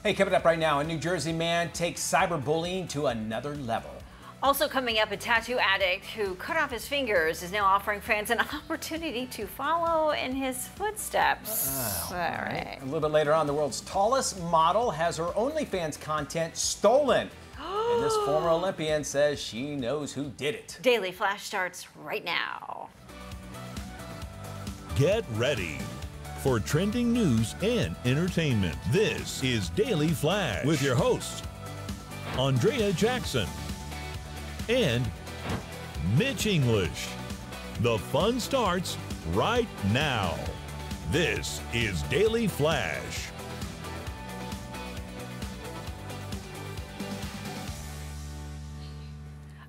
Hey, coming up right now, a New Jersey man takes cyberbullying to another level. Also coming up, a tattoo addict who cut off his fingers is now offering fans an opportunity to follow in his footsteps. All right. A little bit later on, the world's tallest model has her OnlyFans content stolen. And this former Olympian says she knows who did it. Daily Flash starts right now. Get ready for trending news and entertainment. This is Daily Flash with your hosts, Andrea Jackson and Mitch English. The fun starts right now. This is Daily Flash.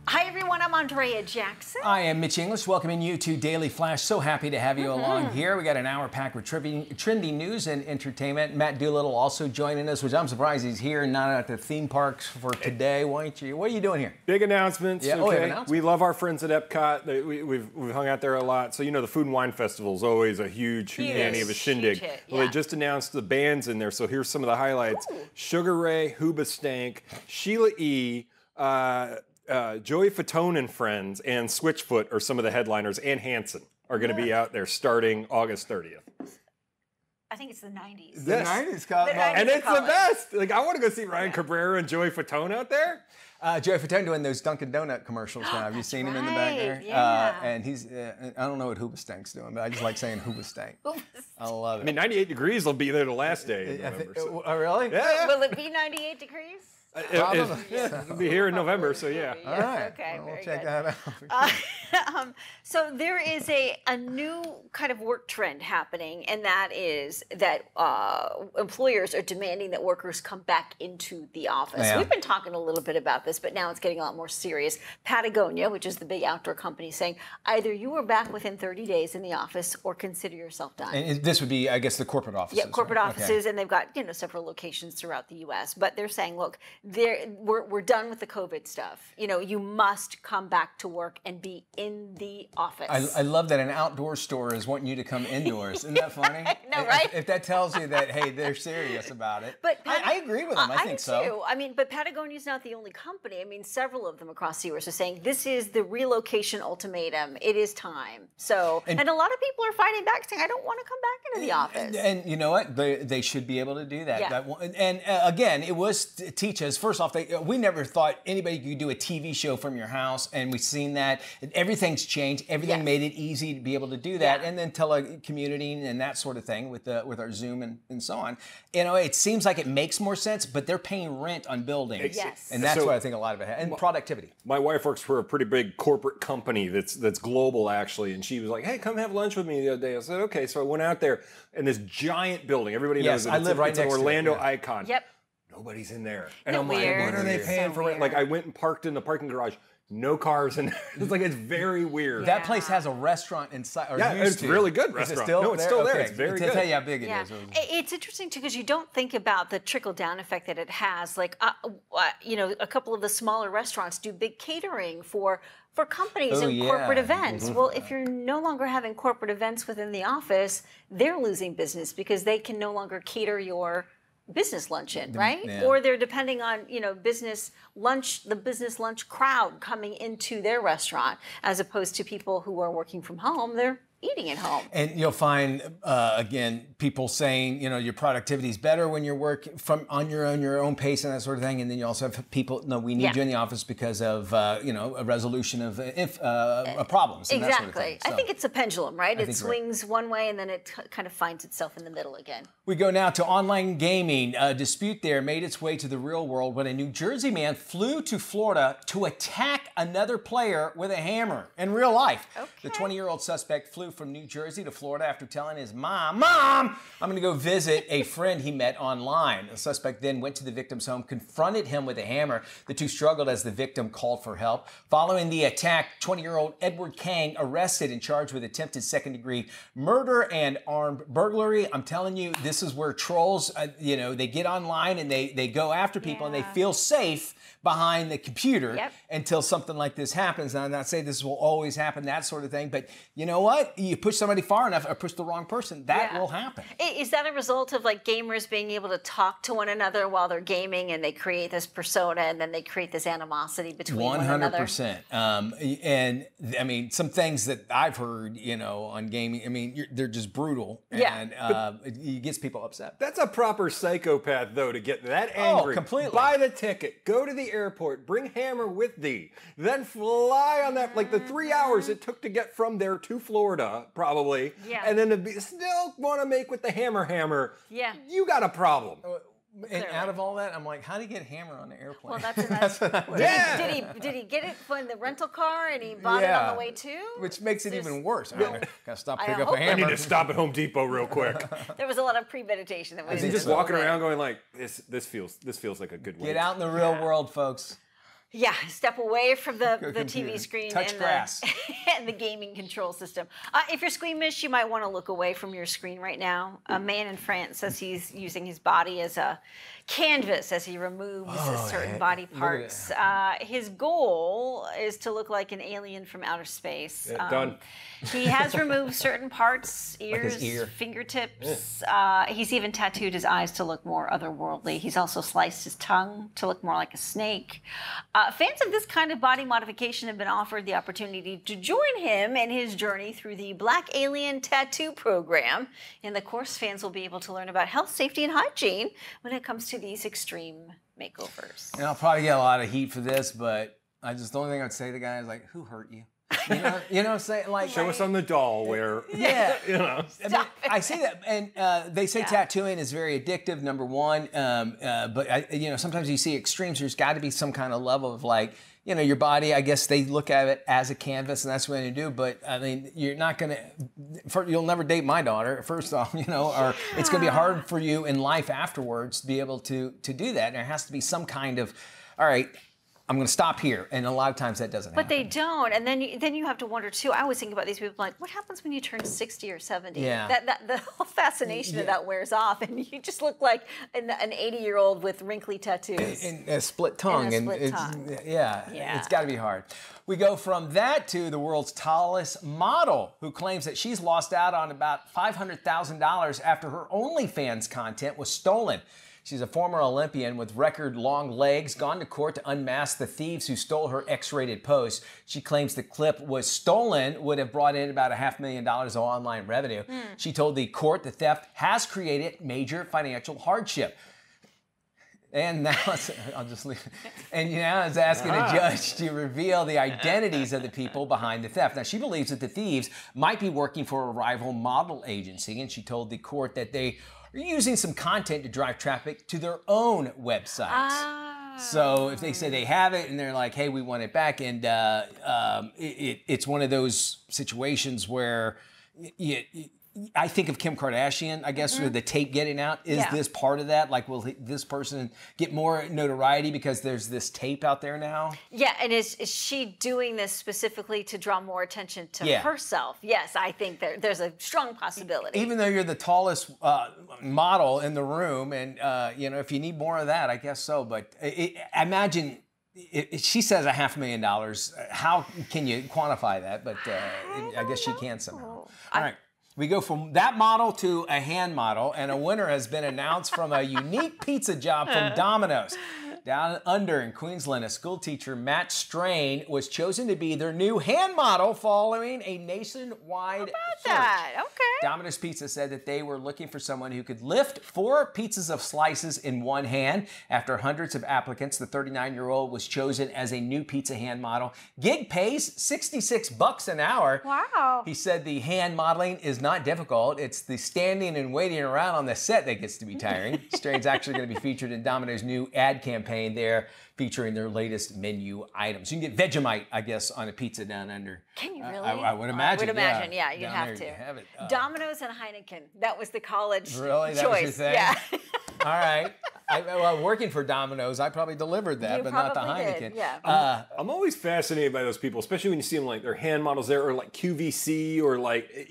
Hi everyone, I'm Andrea Jackson. I am Mitch English, welcoming you to Daily Flash. So happy to have you along here. We got an hour packed with trending news and entertainment. Matt Doolittle also joining us, which I'm surprised he's here, not at the theme parks for today. What are you doing here? Big announcements. Yeah, okay. announcements. We love our friends at Epcot. We've hung out there a lot. So, you know, the Food and Wine Festival is always a huge hootenanny of a shindig. Huge hit, Well, yeah. they just announced the bands in there. So here's some of the highlights. Ooh. Sugar Ray, Hoobastank, Sheila E., Joey Fatone and Friends, and Switchfoot are some of the headliners, and Hanson are going to be out there starting August 30th. I think it's the 90s. Yes. 90s called The 90s. And it's the College. best. Like, I want to go see Ryan Cabrera and Joey Fatone out there. Joey Fatone doing those Dunkin' Donut commercials now. Have you seen him in the back there? right, yeah. And he's, I don't know what Hoobastank's doing, but I just like saying Hoobastank. I love it. I mean, 98 degrees will be there the last day in November. So. Oh, really? Yeah. Will it be 98 degrees? It'll be here in November, so yeah. All right. Okay, Well, very we'll check good. that out. So there is a new kind of work trend happening, and that is that employers are demanding that workers come back into the office. Yeah. We've been talking a little bit about this, but now it's getting a lot more serious. Patagonia, which is the big outdoor company, saying either you are back within 30 days in the office or consider yourself done. And this would be, I guess, the corporate offices. Yeah, corporate right? offices, and they've got several locations throughout the U.S. But they're saying, look, we're done with the COVID stuff. You must come back to work and be in the office. I love that an outdoor store is wanting you to come indoors. Isn't that funny? No, right? If that tells you that, hey, they're serious about it. But I agree with them. I think do so. too. I mean, but Patagonia's not the only company. I mean, several of them across the U.S. are saying this is the relocation ultimatum. It is time. So, and a lot of people are fighting back, saying, I don't want to come back into the office. And you know what? They should be able to do that. Yeah. And again, it was to teach us, first off, we never thought anybody could do a TV show from your house, and we've seen that. Everything's changed. Everything made it easy to be able to do that. Yeah. And then telecommuting and that sort of thing with our Zoom and so on. It seems like it makes more sense, but they're paying rent on buildings. Yes. And that's So- what I think a lot of it has. And productivity. My wife works for a pretty big corporate company that's global, actually, and she was like, hey, come have lunch with me the other day. I said, okay. So I went out there, and this giant building, everybody knows it. I live right it's an next to it, Orlando yeah. icon. Yep. Nobody's in there. And No, I'm like, weird. what are they Weird. paying So for rent? Like, weird. I went and parked in the parking garage. No cars in there. It's very weird. That place has a restaurant inside. Or Yeah, used it's to. really good Is it restaurant. still No, it's still there. Okay. It's very To good. tell you how big it Yeah, is. it's interesting too because you don't think about the trickle-down effect that it has. Like, a couple of the smaller restaurants do big catering for companies Oh, and yeah. corporate events. Well, if you're no longer having corporate events within the office, they're losing business because they can no longer cater your business luncheon, right? Yeah. Or they're depending on, business lunch, the business lunch crowd coming into their restaurant, as opposed to people who are working from home. They're eating at home. And you'll find, again, people saying, your productivity is better when you're working on your own pace and that sort of thing. And then you also have people, no, we need you in the office because of, a resolution of problems. And Exactly. that sort of thing. I So think it's a pendulum, right? It think you're right. swings one way and then it kind of finds itself in the middle again. We go now to online gaming. A dispute there made its way to the real world when a New Jersey man flew to Florida to attack another player with a hammer in real life. Okay. The 20-year-old suspect flew from New Jersey to Florida after telling his mom, I'm going to go visit a friend he met online. The suspect then went to the victim's home, confronted him with a hammer. The two struggled as the victim called for help. Following the attack, 20-year-old Edward Kang arrested and charged with attempted second-degree murder and armed burglary. I'm telling you, this is where trolls, they get online and they go after people and they feel safe behind the computer until something like this happens. Now, I'm not saying this will always happen, that sort of thing, but you know what? you push somebody far enough or push the wrong person, that will happen. Is that a result of like gamers being able to talk to one another while they're gaming, and they create this persona, and then they create this animosity between one another? 100%. And I mean, some things that I've heard, on gaming, I mean, they're just brutal. And it gets people upset. That's a proper psychopath, though, to get that angry. Oh, completely. Buy the ticket, go to the airport, bring Hammer with thee, then fly on that, like the 3 hours it took to get from there to Florida, probably. Yeah. And then to still want to make with the Hammer. Yeah. You got a problem. And out of all that, I'm like, how do you get Hammer on the airplane? Well, that's what I did he get it from the rental car and he bought it on the way too? Which makes it even worse. Gotta stop, pick up a Hammer. I need to stop at Home Depot real quick. There was a lot of premeditation that was just walking around going like, this feels like a good way. Get out in the real world, folks. Yeah, step away from the TV screen Touch grass. And the gaming control system. If you're squeamish, you might want to look away from your screen right now. A man in France says he's using his body as a canvas as he removes certain body parts. His goal is to look like an alien from outer space. Done. He has removed certain parts, ears, like fingertips. He's even tattooed his eyes to look more otherworldly. He's also sliced his tongue to look more like a snake. Fans of this kind of body modification have been offered the opportunity to join him in his journey through the Black Alien Tattoo Program. In the course, fans will be able to learn about health, safety, and hygiene when it comes to these extreme makeovers. And I'll probably get a lot of heat for this, but the only thing I'd say to the guy is like, who hurt you? You know, say like show us on the doll where I say that, and they say tattooing is very addictive. Number one, but sometimes you see extremes. There's got to be some kind of level of like, your body. I guess they look at it as a canvas, and that's what they do. But I mean, you're not gonna. You'll never date my daughter. First off, or it's gonna be hard for you in life afterwards to be able to do that. And there has to be some kind of, all right, I'm going to stop here, and a lot of times that doesn't happen. But they don't, and then you have to wonder too. I always think about these people like, what happens when you turn 60 or 70? Yeah. That the whole fascination of that wears off, and you just look like an 80-year-old with wrinkly tattoos and a split tongue, it's got to be hard. We go from that to the world's tallest model, who claims that she's lost out on about $500,000 after her OnlyFans content was stolen. She's a former Olympian with record-long legs, gone to court to unmask the thieves who stole her X-rated post. She claims the clip was stolen, would have brought in about $500,000 of online revenue. She told the court the theft has created major financial hardship. And now I'll just leave. And now it's asking a judge to reveal the identities of the people behind the theft. Now, she believes that the thieves might be working for a rival model agency, and she told the court that they are using some content to drive traffic to their own websites. So if they say they have it and they're like, hey, we want it back, and it's one of those situations where I think of Kim Kardashian, I guess, with the tape getting out. Is this part of that? Like, will this person get more notoriety because there's this tape out there now? Yeah, and is she doing this specifically to draw more attention to herself? Yes, I think there's a strong possibility. Even though you're the tallest model in the room, and if you need more of that, I guess so. But I imagine. She says $500,000. How can you quantify that? But I guess she can somehow. All right. We go from that model to a hand model, and a winner has been announced from a unique pizza job from Domino's. Down under in Queensland, a school teacher, Matt Strain, was chosen to be their new hand model following a nationwide search. Okay. Domino's Pizza said that they were looking for someone who could lift 4 pizzas of slices in one hand. After hundreds of applicants, the 39-year-old was chosen as a new pizza hand model. Gig pays $66 an hour. Wow. He said the hand modeling is not difficult. It's the standing and waiting around on the set that gets to be tiring. Strain's actually going to be featured in Domino's new ad campaign there, featuring their latest menu items. You can get Vegemite, I guess, on a pizza down under. Can you really? I would imagine. I would imagine, yeah, you'd have to. You have it. Domino's and Heineken. That was the college choice. That was your thing? Yeah. All right. Working for Domino's, I probably delivered that, You but not the probably Heineken. did, yeah. I'm always fascinated by those people, especially when you see them like their hand models there, or like QVC, or like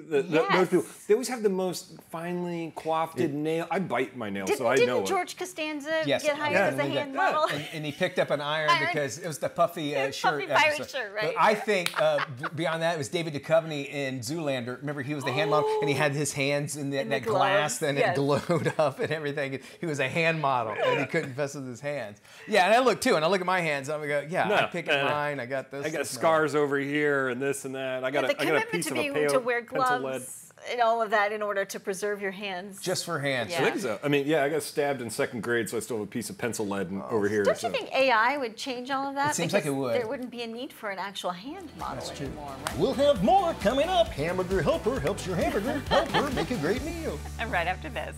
those people. They always have the most finely coiffed nail. I bite my nails, so I know Didn't it. George Costanza Yes. get hired as a hand model? And he picked up an iron because it was the puffy shirt. Puffy pirate episode. shirt, right? But I think beyond that, it was David Duchovny in Zoolander. Remember, he was the hand model, and he had his hands in that glass, and it glowed up and everything. He was a hand model, and he couldn't mess with his hands. Yeah, and I look too, and I look at my hands, and I go, I pick at mine. I got this. I got scars over here, and this and that. I got a piece of a to wear pencil lead. gloves and all of that in order to preserve your hands. Just for hands. Yeah. I think so. I mean, I got stabbed in 2nd grade, so I still have a piece of pencil lead over here. Don't you think AI would change all of that? It seems like it would. There wouldn't be a need for an actual hand model anymore, right? We'll have more coming up. Hamburger Helper helps your hamburger helper make a great meal. And right after this.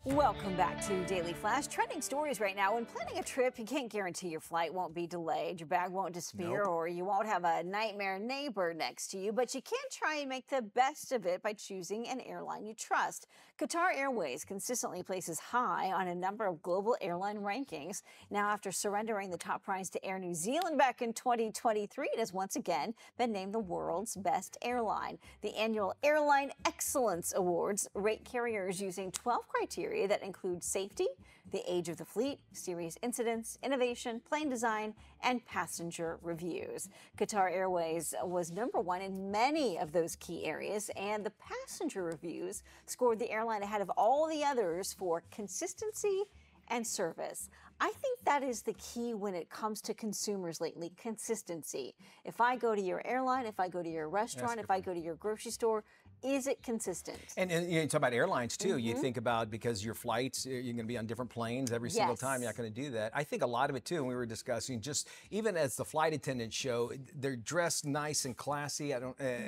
Welcome back to Daily Flash. Trending stories right now. When planning a trip, you can't guarantee your flight won't be delayed, your bag won't disappear, or you won't have a nightmare neighbor next to you, but you can try and make the best of it by choosing an airline you trust. Qatar Airways consistently places high on a number of global airline rankings. Now, after surrendering the top prize to Air New Zealand back in 2023, it has once again been named the world's best airline. The annual Airline Excellence Awards rate carriers using 12 criteria that include safety, the age of the fleet, serious incidents, innovation, plane design, and passenger reviews. Qatar Airways was #1 in many of those key areas, and the passenger reviews scored the airline ahead of all the others for consistency and service. I think that is the key when it comes to consumers lately, consistency. If I go to your airline, if I go to your restaurant, if I go to your grocery store, is it consistent? And you talk about airlines too. You think about, because your flights, you're going to be on different planes every single time. You're not going to do that. I think a lot of it too, and we were discussing, just even as the flight attendants show, they're dressed nice and classy. I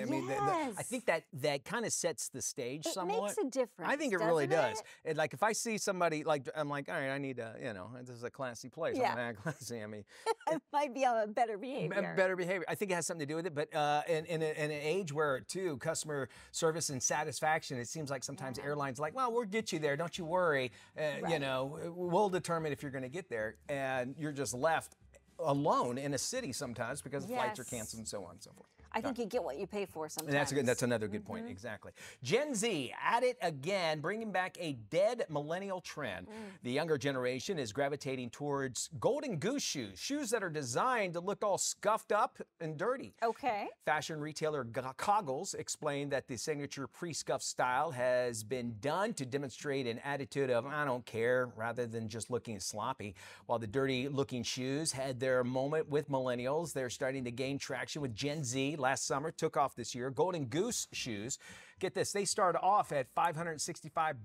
mean, I think that kind of sets the stage somewhat. It makes a difference. I think it really does. Like if I see somebody, I'm like, all right, I need this is a classy place. I'm gonna act classy. I mean, it might be on better behavior. Better behavior. I think it has something to do with it. But in an age where too customer service and satisfaction, it seems like sometimes airlines are like, well, we'll get you there, don't you worry. We'll determine if you're going to get there, and you're just left alone in a city sometimes because flights are canceled and so on and so forth. I think you get what you pay for sometimes. And that's another good point, exactly. Gen Z at it again, bringing back a dead millennial trend. The younger generation is gravitating towards golden goose shoes that are designed to look all scuffed up and dirty. Okay. Fashion retailer Coggles explained that the signature pre-scuff style has been done to demonstrate an attitude of, I don't care, rather than just looking sloppy. While the dirty-looking shoes had their moment with millennials, they're starting to gain traction with Gen Z. Last summer, took off this year. Golden Goose shoes, get this, they start off at $565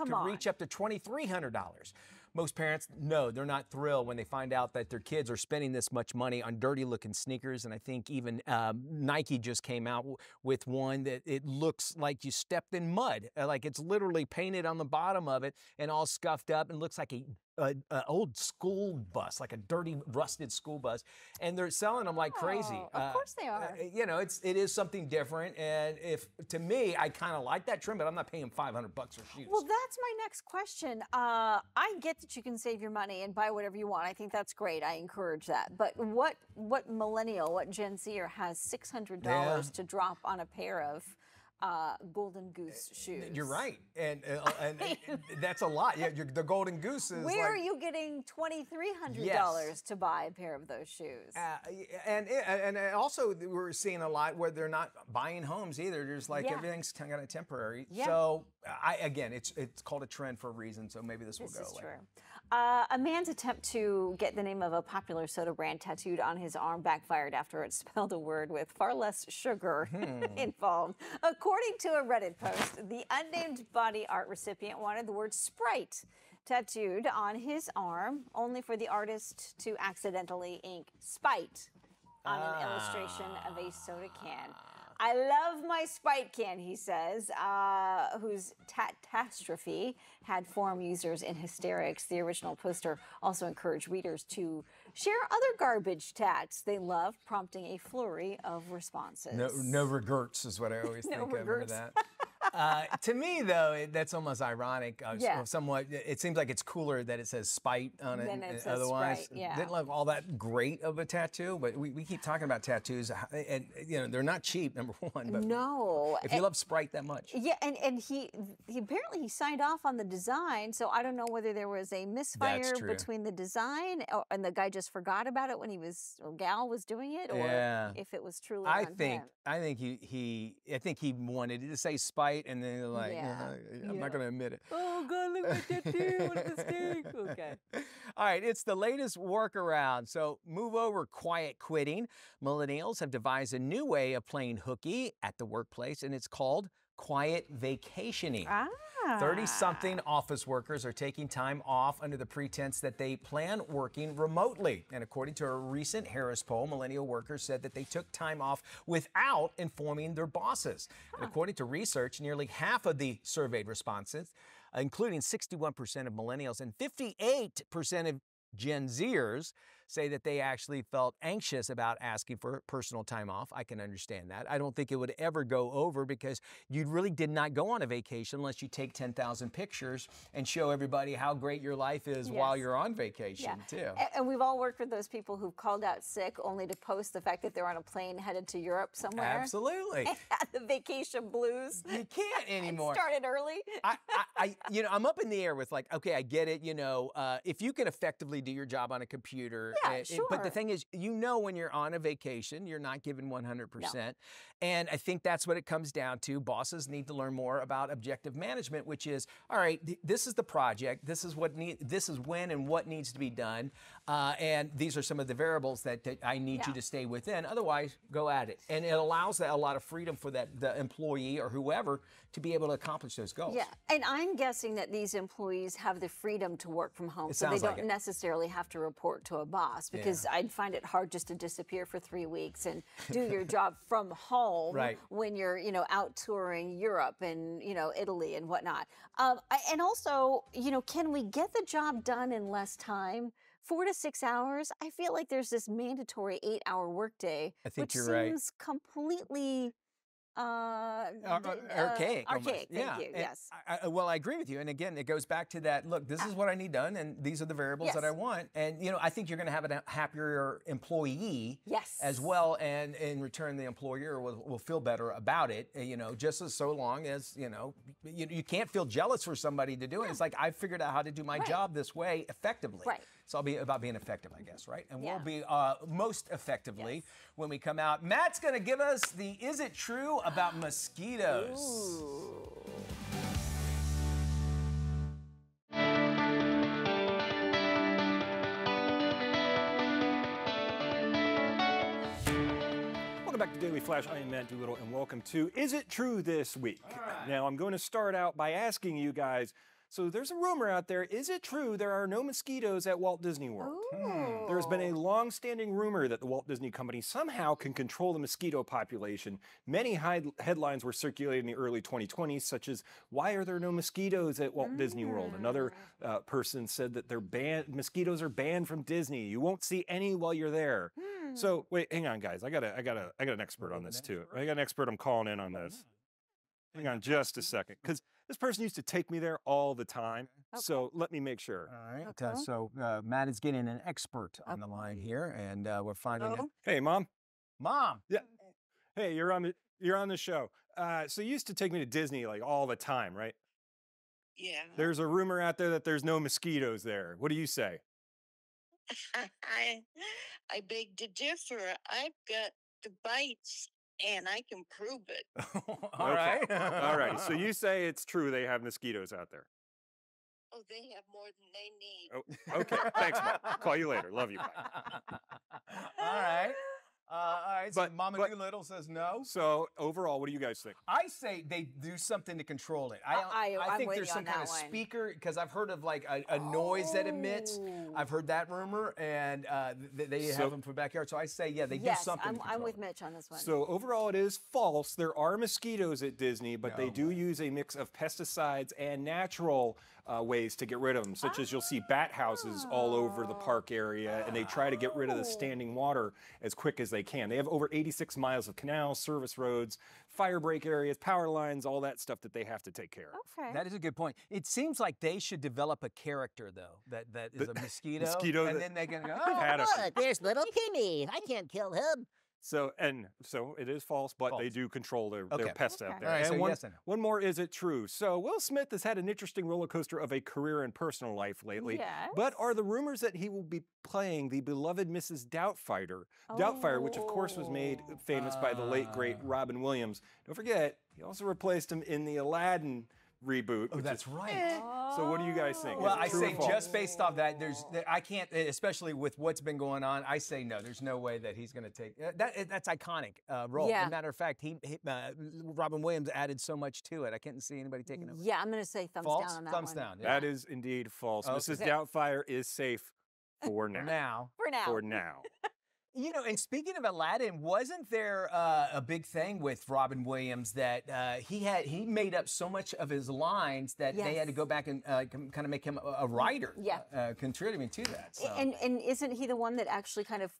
to reach up to $2,300. Most parents, no, they're not thrilled when they find out that their kids are spending this much money on dirty-looking sneakers. And I think even Nike just came out with one that it looks like you stepped in mud. Like it's literally painted on the bottom of it and all scuffed up and looks like an old school bus, like a dirty, rusted school bus. And they're selling them like crazy. Of course they are. It is something different. And to me, I kind of like that trim, but I'm not paying $500 for shoes. Well, that's my next question. I get that you can save your money and buy whatever you want. I think that's great. I encourage that. But what millennial, what Gen Zer has $600 to drop on a pair of Golden Goose shoes? You're right, and that's a lot. Yeah, the Golden Goose is. Where are you getting $2,300 to buy a pair of those shoes? And also we're seeing a lot where they're not buying homes either. There's everything's kind of temporary. Yeah. So it's called a trend for a reason. So maybe this will go away. This is true. A man's attempt to get the name of a popular soda brand tattooed on his arm backfired after it spelled a word with far less sugar involved. According to a Reddit post, the unnamed body art recipient wanted the word Sprite tattooed on his arm, only for the artist to accidentally ink Spite on an illustration of a soda can. I love my Spite can, he says, whose catastrophe had forum users in hysterics. The original poster also encouraged readers to share other garbage tats they love, prompting a flurry of responses. No regrets is what I always think of. Remember that? To me, though, that's almost ironic. Yeah. Somewhat. It seems like it's cooler that it says spite on it. Than it says Otherwise, Sprite, yeah. didn't look all that great of a tattoo. But we keep talking about tattoos, and they're not cheap. Number one. But No. if you love Sprite that much. Yeah, and he apparently he signed off on the design, so I don't know whether there was a misfire between the design and the guy just forgot about it when he was or gal was doing it, or if it was truly on him. I think he wanted it to say spite, and then like, I'm not going to admit it. Oh God, look at that tattoo! What a mistake. Okay. All right, it's the latest workaround. So move over, quiet quitting. Millennials have devised a new way of playing hooky at the workplace, and it's called quiet vacationing. 30-something office workers are taking time off under the pretense that they plan working remotely. And according to a recent Harris poll, millennial workers said that they took time off without informing their bosses. And according to research, nearly half of the surveyed responses, including 61% of millennials and 58% of Gen Zers, say that they actually felt anxious about asking for personal time off. I can understand that. I don't think it would ever go over because you really did not go on a vacation unless you take 10,000 pictures and show everybody how great your life is while you're on vacation, too. And we've all worked with those people who've called out sick only to post the fact that they're on a plane headed to Europe somewhere. Absolutely. The vacation blues. You can't anymore. It started early. I'm up in the air with like, okay, I get it. If you can effectively do your job on a computer, sure. But the thing is, when you're on a vacation, you're not given 100%. No. And I think that's what it comes down to. Bosses need to learn more about objective management, which is, all right, this is the project. This is when and what needs to be done. And these are some of the variables that I need you to stay within. Otherwise, go at it. And it allows a lot of freedom for the employee or whoever to be able to accomplish those goals. Yeah, and I'm guessing that these employees have the freedom to work from home, so they don't necessarily have to report to a boss, because I'd find it hard just to disappear for 3 weeks and do your job from home when you're, out touring Europe and, Italy and whatnot. And also, can we get the job done in less time? 4 to 6 hours? I feel like there's this mandatory 8-hour workday, which seems completely archaic. Archaic, thank you, yes. I agree with you. And again, it goes back to that, look, this is what I need done, and these are the variables that I want. And, I think you're going to have a happier employee as well. And in return, the employer will feel better about it, just as so long as, you can't feel jealous for somebody to do it. It's like, I figured out how to do my job this way effectively. It's all about being effective, I guess, right? And we'll be most effectively when we come out. Matt's going to give us the Is It True about mosquitoes. Ooh. Welcome back to Daily Flash. I am Matt Doolittle, and welcome to Is It True This Week. Now, I'm going to start out by asking you guys, so there's a rumor out there, is it true there are no mosquitoes at Walt Disney World? There's been a long-standing rumor that the Walt Disney Company somehow can control the mosquito population. Many headlines were circulated in the early 2020s, such as, why are there no mosquitoes at Walt Disney World? Another person said that mosquitoes are banned from Disney. You won't see any while you're there. So, wait, hang on, guys. I got an expert on this, too. I got an expert I'm calling in on this. Hang on just a second, because this person used to take me there all the time, so let me make sure. All right, so Matt is getting an expert on the line here, and we're finding out. Hey, Mom. Mom. Yeah. Hey, you're on the show. So you used to take me to Disney like all the time, right? Yeah. There's a rumor out there that there's no mosquitoes there. What do you say? I beg to differ. I've got the bites, and I can prove it. All right. All right. So you say it's true they have mosquitoes out there. Oh, they have more than they need. Oh, okay. Thanks, Mom. Call you later. Love you. Bye. All right. So Mama Doolittle says no. So overall, what do you guys think? I say they do something to control it. I think there's some kind of speaker, because I've heard of like a noise that emits. I've heard that rumor, and they have them for backyard. So I say, they do something. I'm with Mitch on this one. So overall, it is false. There are mosquitoes at Disney, but they do use a mix of pesticides and natural ways to get rid of them, such as you'll see bat houses all over the park area, and they try to get rid of the standing water as quick as they they can. They have over 86 miles of canals, service roads, fire break areas, power lines, all that stuff that they have to take care of. Okay. That is a good point. It seems like they should develop a character, though, that is a mosquito, and then they can go, Look, there's little Timmy. I can't kill him. So it is false, but they do control their pests out there. All right, and so one, yes and no. one more, is it true? So Will Smith has had an interesting roller coaster of a career and personal life lately. Yes. But are the rumors that he will be playing the beloved Mrs. Doubtfire, which of course was made famous by the late great Robin Williams. Don't forget, he also replaced him in the Aladdin reboot. Oh, that's right. So what do you guys think? Well, Is it I true say or false? just based off that, I can't, especially with what's been going on. I say no. There's no way that he's going to take that's iconic role. Yeah. As a matter of fact, Robin Williams added so much to it. I can't see anybody taking over. Yeah, I'm going to say thumbs False? down on that Thumbs one. down. Yeah. That is indeed false. Okay. Mrs. Doubtfire is safe for now. Now. For now. For now. You know, and speaking of Aladdin, wasn't there a big thing with Robin Williams that he made up so much of his lines that they had to go back and kind of make him a writer, contributing to that. So. And isn't he the one that actually kind of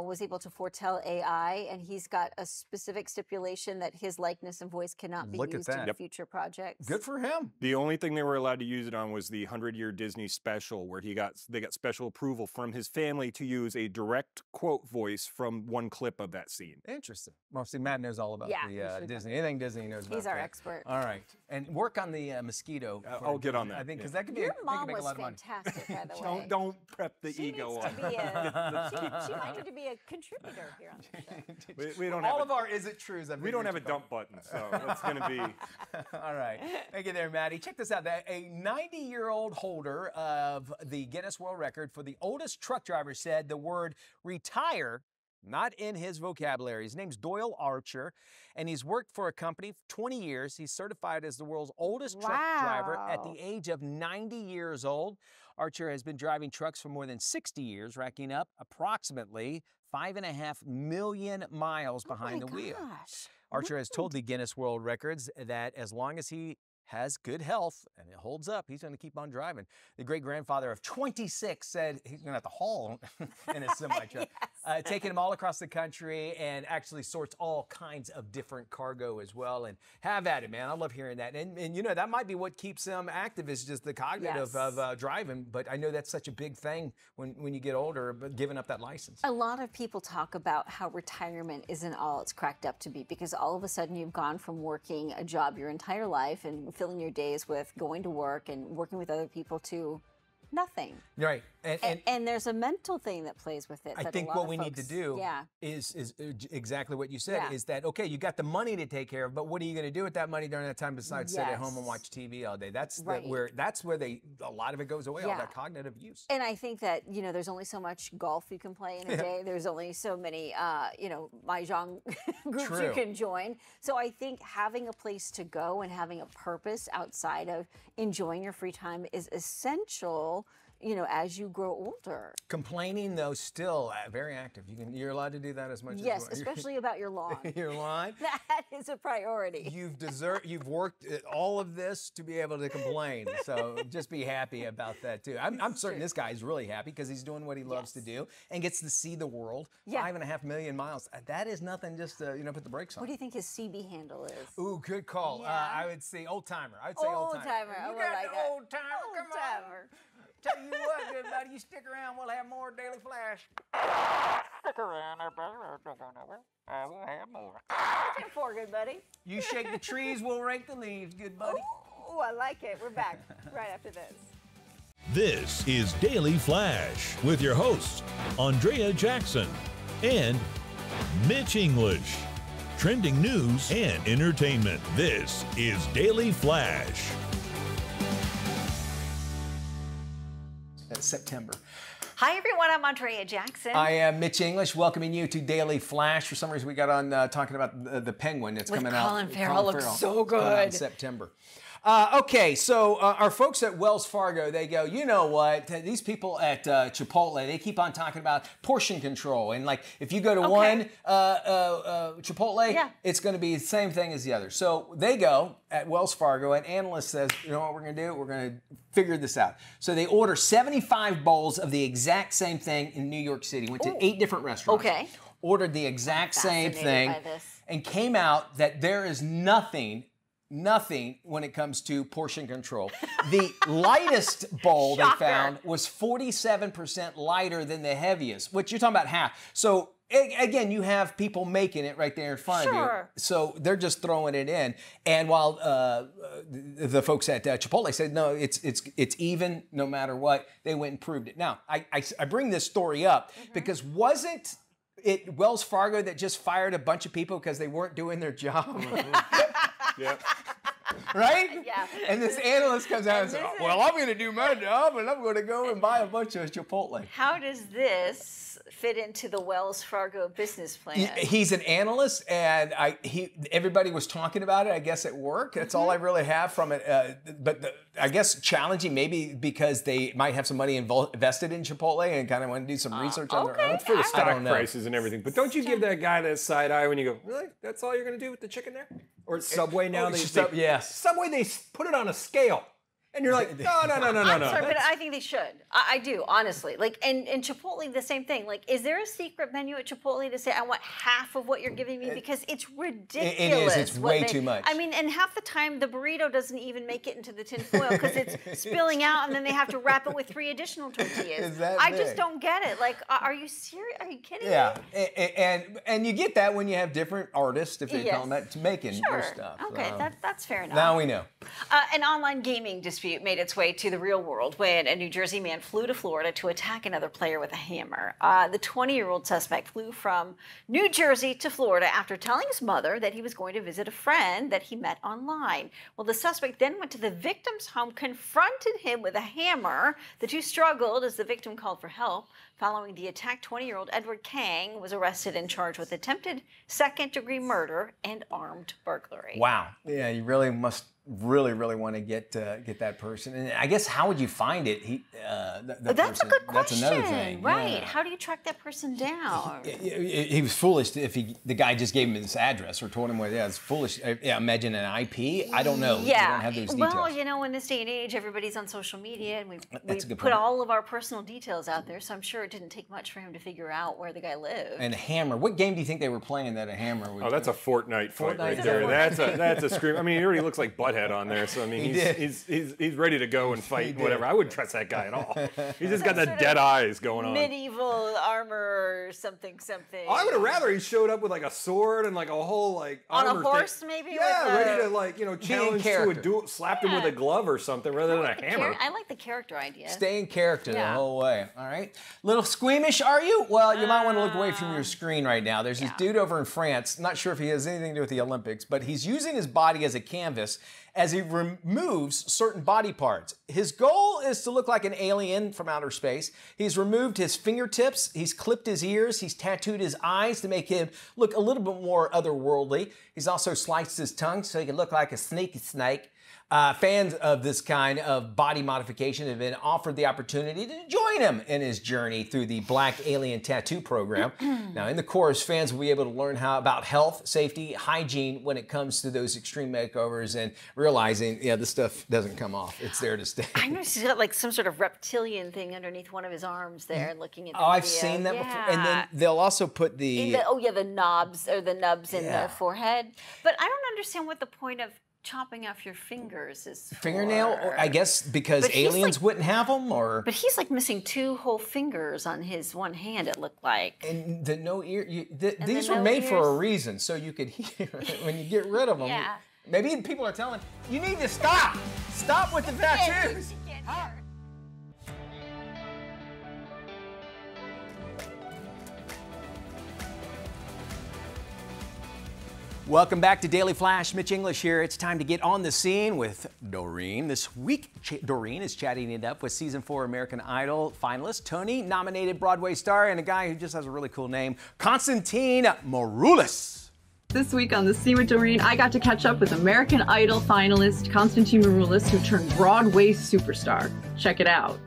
was able to foretell AI? And he's got a specific stipulation that his likeness and voice cannot be used in future projects. Good for him. The only thing they were allowed to use it on was the 100-year Disney special, where they got special approval from his family to use a direct quote voice from one clip of that scene. Interesting. Well, see, Matt knows all about the Disney. Anything Disney he knows about. He's our expert. All right. And work on the mosquito. I'll get on that. I think, because that could be Your mom make a was lot of money. fantastic, by the way. Don't prep the She ego needs on. to be she might need to be a contributor here on the show. We don't all have of our is it trues. we don't have a dump button, so it's going to be. All right. Thank you there, Maddie. Check this out. A 90-year-old holder of the Guinness World Record for the oldest truck driver said the word retire not in his vocabulary. His name's Doyle Archer, and he's worked for a company for 20 years. He's certified as the world's oldest truck driver at the age of 90 years old. Archer has been driving trucks for more than 60 years, racking up approximately 5.5 million miles behind the wheel. Archer has told the Guinness World Records that as long as he has good health and it holds up, he's going to keep on driving. The great-grandfather of 26 said he's going to have to haul in a semi-truck, taking them all across the country, and actually sorts all kinds of different cargo as well. And have at it, man. I love hearing that. And you know, that might be what keeps him active, is just the cognitive of driving. But I know that's such a big thing when you get older, but giving up that license. A lot of people talk about how retirement isn't all it's cracked up to be, because all of a sudden you've gone from working a job your entire life and filling your days with going to work and working with other people to nothing. Right. And there's a mental thing that plays with it. I think what we need to do is exactly what you said, is that, okay, you got the money to take care of, but what are you going to do with that money during that time besides sit at home and watch TV all day? That's where a lot of it goes away, all that cognitive use. And I think that, you know, there's only so much golf you can play in a day. There's only so many, you know, mahjong groups you can join. So I think having a place to go and having a purpose outside of enjoying your free time is essential, you know, as you grow older. Complaining, though, still very active. You're allowed to do that as much as you want. Yes, especially about your lawn. Your lawn? That is a priority. You've worked all of this to be able to complain. So just be happy about that, too. I'm certain this guy is really happy because he's doing what he loves to do and gets to see the world. 5.5 million miles. That is nothing just to, you know, put the brakes on. What do you think his CB handle is? Ooh, good call. I would say old timer. I would say old timer. You got like the old timer. Come on. Tell you what, good buddy, you stick around, we'll have more Daily Flash. Stick around, I will have more. What's it for, good buddy? You shake the trees, we'll rake the leaves, good buddy. Oh, I like it. We're back right after this. This is Daily Flash with your hosts, Andrea Jackson and Mitch English. Trending news and entertainment. This is Daily Flash. September. Hi, everyone. I'm Andrea Jackson. I am Mitch English, welcoming you to Daily Flash. For some reason, we got on talking about the Penguin that's coming out. Colin Farrell looks so good. Coming out in September. Okay, so our folks at Wells Fargo, they go, you know what? These people at Chipotle, they keep on talking about portion control. And like, if you go to one Chipotle, it's going to be the same thing as the other. So they go at Wells Fargo, and analyst says, you know what we're going to do? We're going to figure this out. So they order 75 bowls of the exact same thing in New York City. Went to 8 different restaurants. Okay. ordered the exact same thing, by this. and came out that there is nothing when it comes to portion control. The lightest bowl they found was 47% lighter than the heaviest, which you're talking about half. So again, you have people making it right there in front of you. So they're just throwing it in. And while the folks at Chipotle said, no, it's even no matter what, they went and proved it. Now, I bring this story up because wasn't it Wells Fargo that just fired a bunch of people because they weren't doing their job? Yeah. Right? Yeah. And this analyst comes out and says, well, I'm going to do my job and I'm going to go and buy a bunch of Chipotle. How does this fit into the Wells Fargo business plan? He's an analyst, and everybody was talking about it, I guess, at work. That's all I really have from it. But I guess challenging, maybe because they might have some money invested in Chipotle and kind of want to do some research on their own. For the stock prices and everything. But don't you give that guy that side eye when you go, really? That's all you're going to do with the chicken there? Or at Subway now? Subway, they put it on a scale. And you're like, no. I'm sorry, but I think they should. I do, honestly. Like, and Chipotle, the same thing. Like, is there a secret menu at Chipotle to say, I want half of what you're giving me? Because it's ridiculous. It is. It's way too much. I mean, and half the time, the burrito doesn't even make it into the tin foil because it's spilling out, and then they have to wrap it with 3 additional tortillas. I just don't get it. Like, are you serious? Are you kidding me? And you get that when you have different artists, if they call them that, making their stuff. Okay, that's fair enough. Now we know. An online gaming dispute made its way to the real world when a New Jersey man flew to Florida to attack another player with a hammer. The 20-year-old suspect flew from New Jersey to Florida after telling his mother that he was going to visit a friend that he met online. Well, the suspect then went to the victim's home, confronted him with a hammer. The two struggled as the victim called for help. Following the attack, 20-year-old Edward Kang was arrested and charged with attempted second-degry murder and armed burglary. Wow. Yeah, you really must really want to get that person. And I guess how would you find it? That's a good question. That's another thing. Right. Yeah. How do you track that person down? He was foolish if the guy just gave him his address or told him where. Yeah, it's foolish. Imagine an IP. I don't know. Yeah. We don't have those details. Well, you know, in this day and age, everybody's on social media, and we put point. all of our personal details out there. So I'm sure it didn't take much for him to figure out where the guy lived. And a hammer. What game do you think they were playing that a hammer would? Oh, that's a Fortnite fight right there. That's a scream. I mean, he already looks like Butthead on there. So I mean, he's ready to go and fight whatever. I wouldn't trust that guy at all. He's just got the dead eyes going on. Medieval armor, something. I would have rather he showed up with like a sword and like a whole like on armor a horse thing. maybe. Yeah, ready to challenge to a duel, slapped him with a glove or something rather than a hammer. I like the character idea. Stay in character the whole way. All right. Little squeamish, are you? Well, you might want to look away from your screen right now. There's this dude over in France. Not sure if he has anything to do with the Olympics, but he's using his body as a canvas as he removes certain body parts. His goal is to look like an alien from outer space. He's removed his fingertips, he's clipped his ears, he's tattooed his eyes to make him look a little bit more otherworldly. He's also sliced his tongue so he can look like a sneaky snake. Fans of this kind of body modification have been offered the opportunity to join him in his journey through the Black Alien Tattoo Program. Now, in the course, fans will be able to learn about health, safety, hygiene when it comes to those extreme makeovers and realizing, this stuff doesn't come off. It's there to stay. I know he's got like some sort of reptilian thing underneath one of his arms there, looking at the I've seen that before. And then they'll also put the knobs or the nubs in the forehead. But I don't understand what the point of chopping off your fingers is for. Fingernail, or I guess because aliens wouldn't have them, or. But he's like missing 2 whole fingers on his one hand. It looked like. And the no ear. These were made for a reason, so you could hear it when you get rid of them. Yeah. Maybe people are telling you need to stop. Stop with the tattoos. Welcome back to Daily Flash. Mitch English here. It's time to get on the scene with Doreen. This week, Doreen is chatting it up with Season 4 American Idol finalist, Tony-nominated Broadway star, and a guy who just has a really cool name, Constantine Maroulis. This week on The Scene with Doreen, I got to catch up with American Idol finalist Constantine Maroulis, who turned Broadway superstar. Check it out.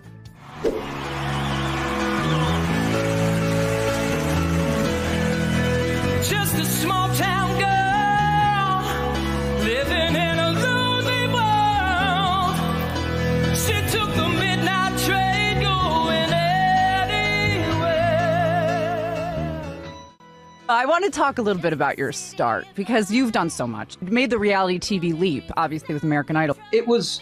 Just a small town girl living in a lonely world. She took the midnight train going anywhere. I want to talk a little bit about your start because you've done so much. You made the reality TV leap, obviously with American Idol. It was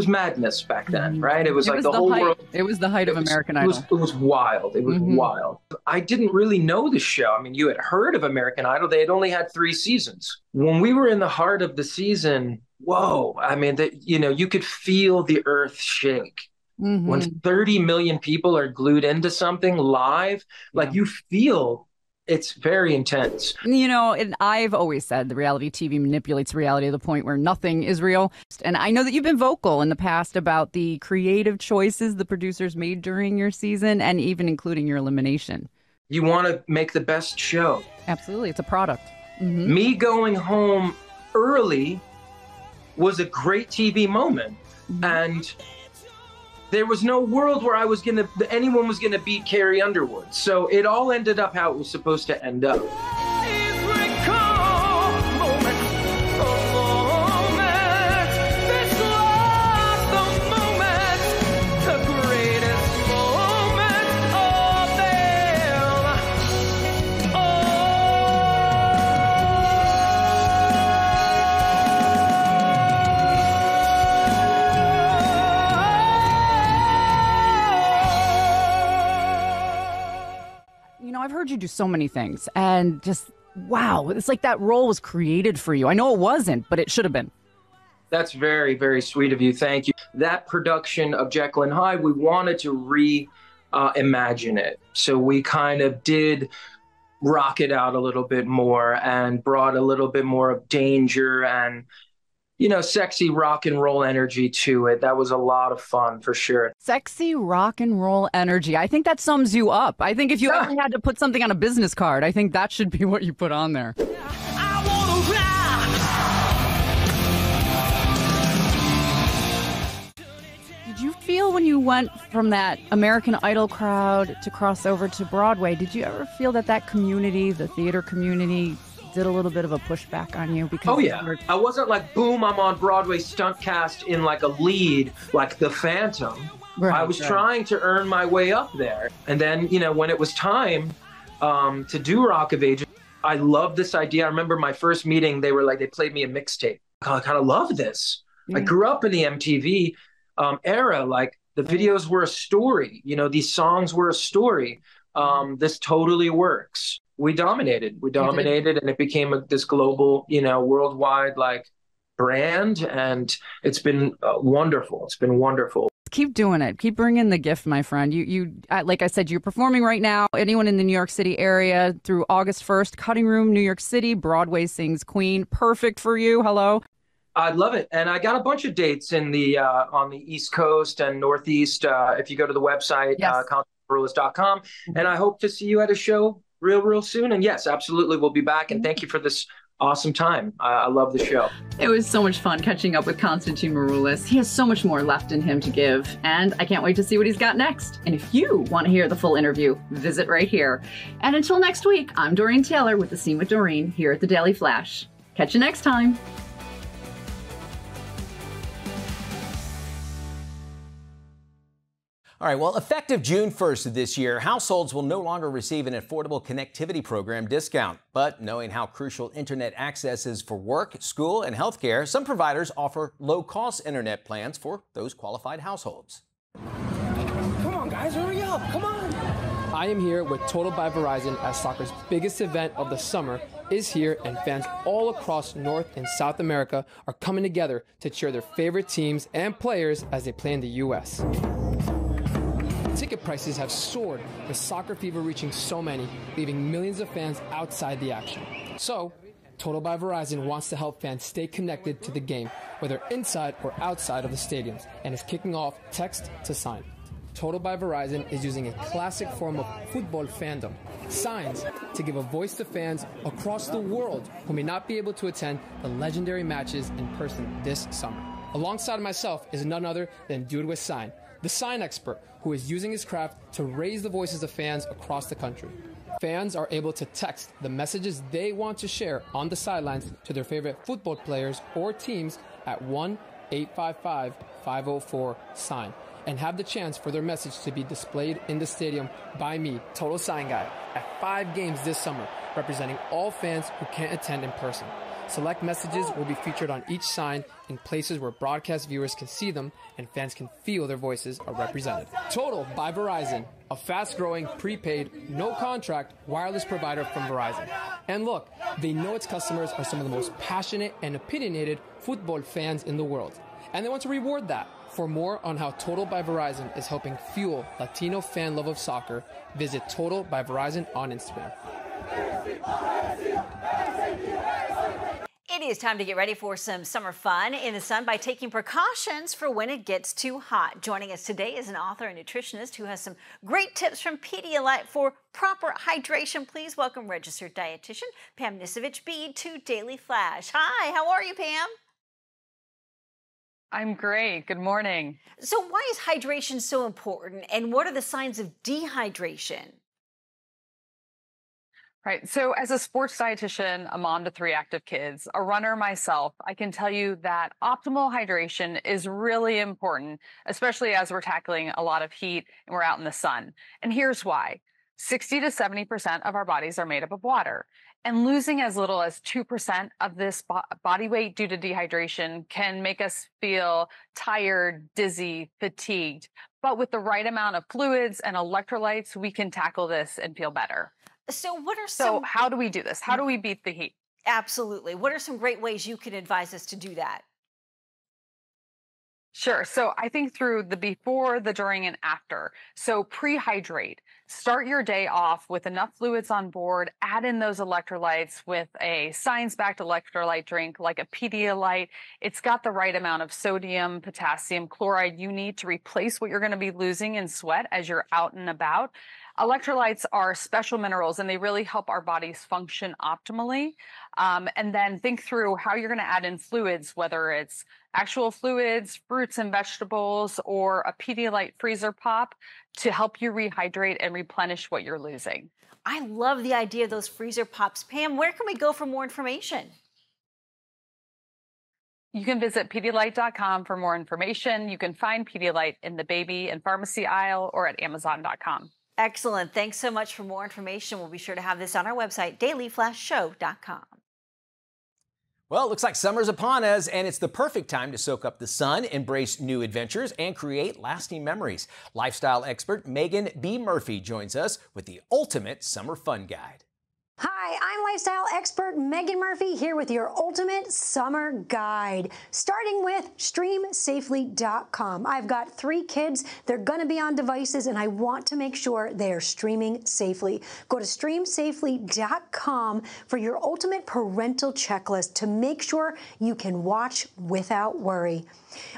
madness back then, right? It was like the whole world. It was the height of American Idol. It was wild. It was wild. I didn't really know the show. I mean, you had heard of American Idol. They had only had 3 seasons. When we were in the heart of the season, whoa! I mean, you could feel the earth shake. When 30 million people are glued into something live, like you feel it's very intense. You know, and I've always said the reality TV manipulates reality to the point where nothing is real. And I know that you've been vocal in the past about the creative choices the producers made during your season and even including your elimination. You want to make the best show. Absolutely. It's a product. Me going home early was a great TV moment. And there was no world where anyone was gonna beat Carrie Underwood. So it all ended up how it was supposed to end up. I've heard you do so many things and just, wow, it's like that role was created for you. I know it wasn't, but it should have been. That's very, very sweet of you. Thank you. That production of Jekyll and Hyde, we wanted to reimagine it. So we kind of did rock it out a little bit more and brought a little bit more of danger and, sexy rock and roll energy to it. That was a lot of fun for sure. Sexy rock and roll energy. I think that sums you up. I think if you ever had to put something on a business card, I think that should be what you put on there. Did you feel when you went from that American Idol crowd to cross over to Broadway, did you ever feel that community, the theater community, did a little bit of a pushback on you? Because I wasn't like, boom, I'm on Broadway stunt cast in like a lead, like the Phantom. Right, I was trying to earn my way up there. And then, when it was time to do Rock of Ages, I loved this idea. I remember my first meeting, they played me a mixtape. I kind of love this. I grew up in the MTV era. Like the videos were a story, these songs were a story. This totally works. We dominated, and it became this global, worldwide brand, and it's been wonderful. It's been wonderful. Keep doing it. Keep bringing the gift, my friend. You like I said, you're performing right now. Anyone in the New York City area through August 1st, Cutting Room, New York City, Broadway Sings Queen. Perfect for you. Hello. I'd love it. And I got a bunch of dates in the on the East Coast and Northeast. If you go to the website, constantmorulist.com, and I hope to see you at a show real soon. And yes, absolutely, we'll be back. And thank you for this awesome time. I love the show. It was so much fun catching up with Constantine Maroulis. He has so much more left in him to give, and I can't wait to see what he's got next. And if you want to hear the full interview, visit right here. And until next week, I'm Doreen Taylor with The Scene with Doreen here at the Daily Flash. Catch you next time. All right, well, effective June 1st of this year, households will no longer receive an affordable connectivity program discount. But knowing how crucial internet access is for work, school, and healthcare, some providers offer low-cost internet plans for those qualified households. Come on, guys, hurry up. Come on. I am here with Total by Verizon as soccer's biggest event of the summer is here, and fans all across North and South America are coming together to cheer their favorite teams and players as they play in the U.S. Ticket prices have soared, with soccer fever reaching so many, leaving millions of fans outside the action. So, Total by Verizon wants to help fans stay connected to the game, whether inside or outside of the stadiums, and is kicking off Text to Sign. Total by Verizon is using a classic form of football fandom, signs, to give a voice to fans across the world who may not be able to attend the legendary matches in person this summer. Alongside myself is none other than Dude with Sign, the sign expert who is using his craft to raise the voices of fans across the country. Fans are able to text the messages they want to share on the sidelines to their favorite football players or teams at 1-855-504-SIGN and have the chance for their message to be displayed in the stadium by me, Total Sign Guy, at 5 games this summer, representing all fans who can't attend in person. Select messages will be featured on each sign in places where broadcast viewers can see them and fans can feel their voices are represented. Total by Verizon, a fast-growing, prepaid, no-contract wireless provider from Verizon. And look, they know its customers are some of the most passionate and opinionated football fans in the world. And they want to reward that. For more on how Total by Verizon is helping fuel Latino fan love of soccer, visit Total by Verizon on Instagram. It is time to get ready for some summer fun in the sun by taking precautions for when it gets too hot. Joining us today is an author and nutritionist who has some great tips from Pedialyte for proper hydration. Please welcome registered dietitian Pam Nisevich-Bede to Daily Flash. Hi, how are you, Pam? I'm great. Good morning. So why is hydration so important, and what are the signs of dehydration? Right. So as a sports dietitian, a mom to 3 active kids, a runner myself, I can tell you that optimal hydration is really important, especially as we're tackling a lot of heat and we're out in the sun. And here's why. 60 to 70% of our bodies are made up of water. And losing as little as 2% of this body weight due to dehydration can make us feel tired, dizzy, fatigued. But with the right amount of fluids and electrolytes, we can tackle this and feel better. So what are So how do we do this? How do we beat the heat? Absolutely. What are some great ways you can advise us to do that? Sure. So I think through the before, the during, and after. So pre-hydrate. Start your day off with enough fluids on board. Add in those electrolytes with a science-backed electrolyte drink like a Pedialyte. It's got the right amount of sodium, potassium, chloride you need to replace what you're going to be losing in sweat as you're out and about. Electrolytes are special minerals, and they really help our bodies function optimally. And then think through how you're going to add in fluids, whether it's actual fluids, fruits and vegetables, or a Pedialyte freezer pop to help you rehydrate and replenish what you're losing. I love the idea of those freezer pops. Pam, where can we go for more information? You can visit Pedialyte.com for more information. You can find Pedialyte in the baby and pharmacy aisle or at Amazon.com. Excellent. Thanks so much. For more information, we'll be sure to have this on our website, dailyflashshow.com. Well, it looks like summer's upon us, and it's the perfect time to soak up the sun, embrace new adventures, and create lasting memories. Lifestyle expert Megan B. Murphy joins us with the ultimate summer fun guide. Hi, I'm lifestyle expert Megan Murphy here with your ultimate summer guide, starting with streamsafely.com. I've got 3 kids. They're going to be on devices, and I want to make sure they are streaming safely. Go to streamsafely.com for your ultimate parental checklist to make sure you can watch without worry.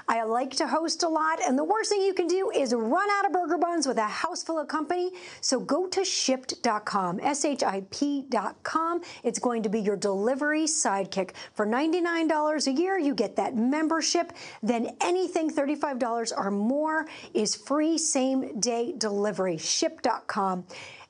I like to host a lot, and the worst thing you can do is run out of burger buns with a house full of company. So go to shipped.com, SHIP.com. It's going to be your delivery sidekick. For $99 a year, you get that membership. Then anything $35 or more is free same-day delivery. Ship.com.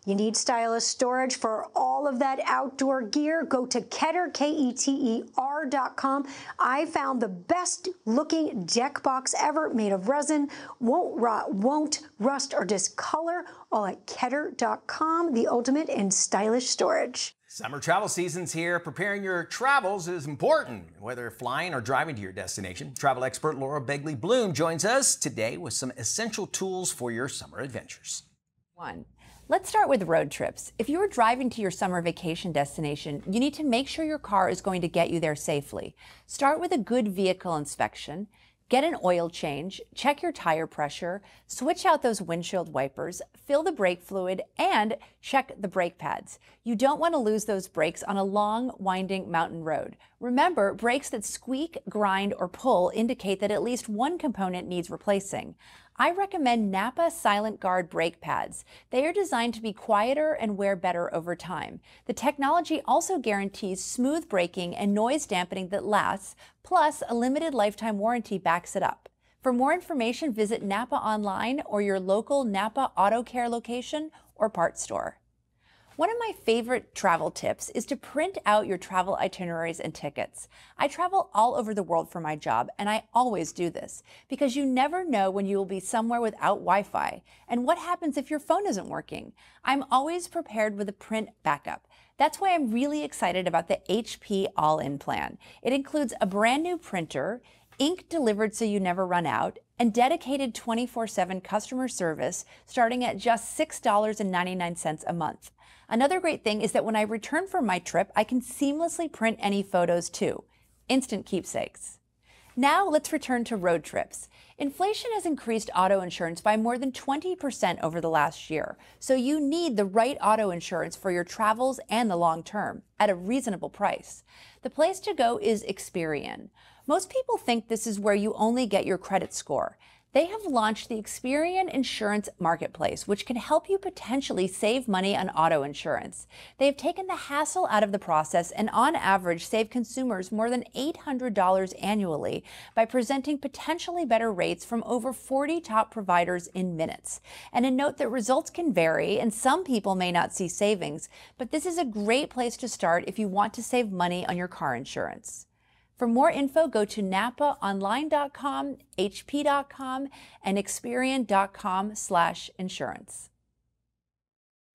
You need stylish storage for all of that outdoor gear? Go to Keter, KETER.com. I found the best looking deck box ever, made of resin, won't rot, won't rust or discolor, all at Keter.com, the ultimate in stylish storage. Summer travel season's here. Preparing your travels is important, whether flying or driving to your destination. Travel expert Laura Begley-Bloom joins us today with some essential tools for your summer adventures. 1. Let's start with road trips. If you are driving to your summer vacation destination, you need to make sure your car is going to get you there safely. Start with a good vehicle inspection. Get an oil change, check your tire pressure, switch out those windshield wipers, fill the brake fluid, and check the brake pads. You don't want to lose those brakes on a long, winding mountain road. Remember, brakes that squeak, grind, or pull indicate that at least one component needs replacing. I recommend Napa Silent Guard brake pads. They are designed to be quieter and wear better over time. The technology also guarantees smooth braking and noise dampening that lasts, plus a limited lifetime warranty backs it up. For more information, visit Napa online or your local Napa Auto Care location or parts store. One of my favorite travel tips is to print out your travel itineraries and tickets. I travel all over the world for my job, and I always do this because you never know when you will be somewhere without Wi-Fi and what happens if your phone isn't working. I'm always prepared with a print backup. That's why I'm really excited about the HP All-In plan. It includes a brand new printer, ink delivered so you never run out, and dedicated 24/7 customer service starting at just $6.99 a month. Another great thing is that when I return from my trip, I can seamlessly print any photos too. Instant keepsakes. Now let's return to road trips. Inflation has increased auto insurance by more than 20% over the last year, so you need the right auto insurance for your travels and the long term at a reasonable price. The place to go is Experian. Most people think this is where you only get your credit score. They have launched the Experian Insurance Marketplace, which can help you potentially save money on auto insurance. They have taken the hassle out of the process and on average save consumers more than $800 annually by presenting potentially better rates from over 40 top providers in minutes. And a note that results can vary and some people may not see savings, but this is a great place to start if you want to save money on your car insurance. For more info, go to napaonline.com, hp.com, and experian.com/insurance.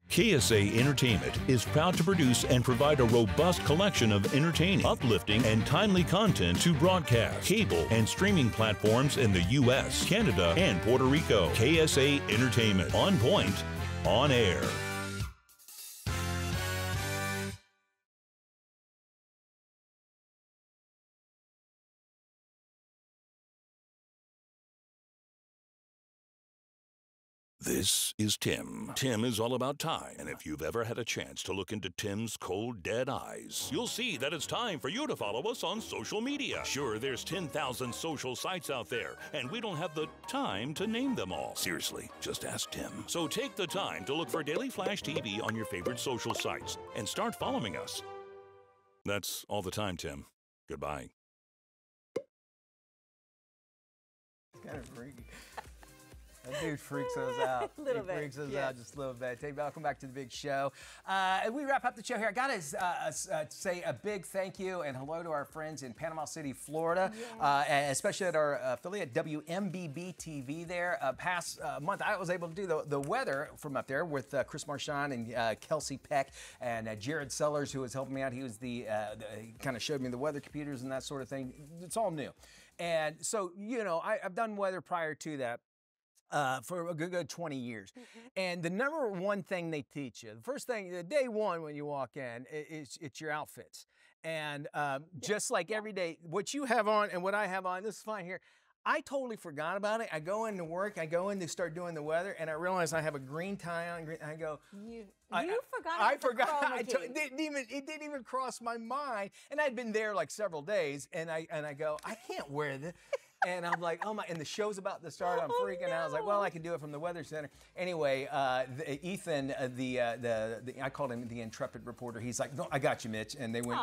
KSA Entertainment is proud to produce and provide a robust collection of entertaining, uplifting, and timely content to broadcast, cable, and streaming platforms in the U.S., Canada, and Puerto Rico. KSA Entertainment. On point, on air. This is Tim. Tim is all about time, and if you've ever had a chance to look into Tim's cold, dead eyes, you'll see that it's time for you to follow us on social media. Sure, there's 10,000 social sites out there, and we don't have the time to name them all. Seriously, just ask Tim. So take the time to look for Daily Flash TV on your favorite social sites, and start following us. That's all the time, Tim. Goodbye. It's kind of freaky. That dude freaks us out. A little he bit. freaks us Yeah. out just a little bit. Hey, welcome back to the big show. We wrap up the show here. I got to say a big thank you and hello to our friends in Panama City, Florida, especially at our affiliate WMBB TV there. Past month, I was able to do the weather from up there with Chris Marchand and Kelsey Peck and Jared Sellers, who was helping me out. He was he kind of showed me the weather computers and that sort of thing. It's all new. And so, you know, I've done weather prior to that. For a good 20 years. And the number one thing they teach you, the first thing, day one when you walk in, it's your outfits. And just like every day, what you have on and what I have on, this is fine here. I totally forgot about it. I go into work, I go in to start doing the weather, and I realize I have a green tie on. I go, You I forgot. it didn't even cross my mind. And I'd been there like several days, and I go, I can't wear this. And I'm like, oh my, and the show's about to start. I'm freaking out. I was like, well, I can do it from the Weather Center. Anyway, Ethan, I called him the intrepid reporter. He's like, no, I got you, Mitch. And they went,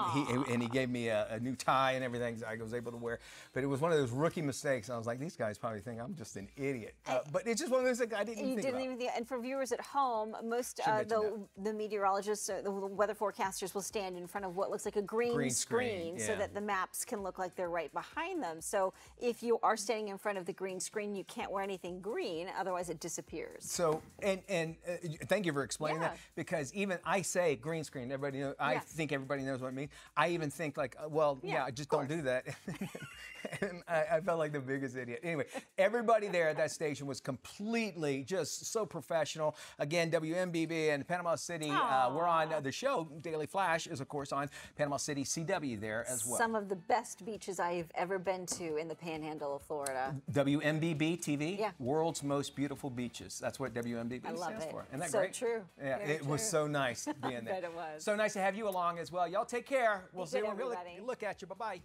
he gave me a new tie and everything I was able to wear. But it was one of those rookie mistakes. I was like, these guys probably think I'm just an idiot. But it's just one of those things I didn't even think about. And for viewers at home, most the meteorologists, the weather forecasters will stand in front of what looks like a green screen so that the maps can look like they're right behind them. So if you are standing in front of the green screen, you can't wear anything green, otherwise it disappears. So, and thank you for explaining that, because even I say green screen, everybody knows, I think everybody knows what it means. I even think like, well, just don't do that. And I felt like the biggest idiot. Anyway, everybody there at that station was completely just so professional. Again, WMBB and Panama City, we're on the show. Daily Flash is, of course, on Panama City CW there as well. Some of the best beaches I've ever been to in the Panhandle of Florida. WMBB TV, world's most beautiful beaches. That's what WMBB stands for. Isn't that great? So true. Yeah, it was so nice being there. I bet it was. So nice to have you along as well. Y'all take care. We'll see you. We'll look at you. Bye-bye.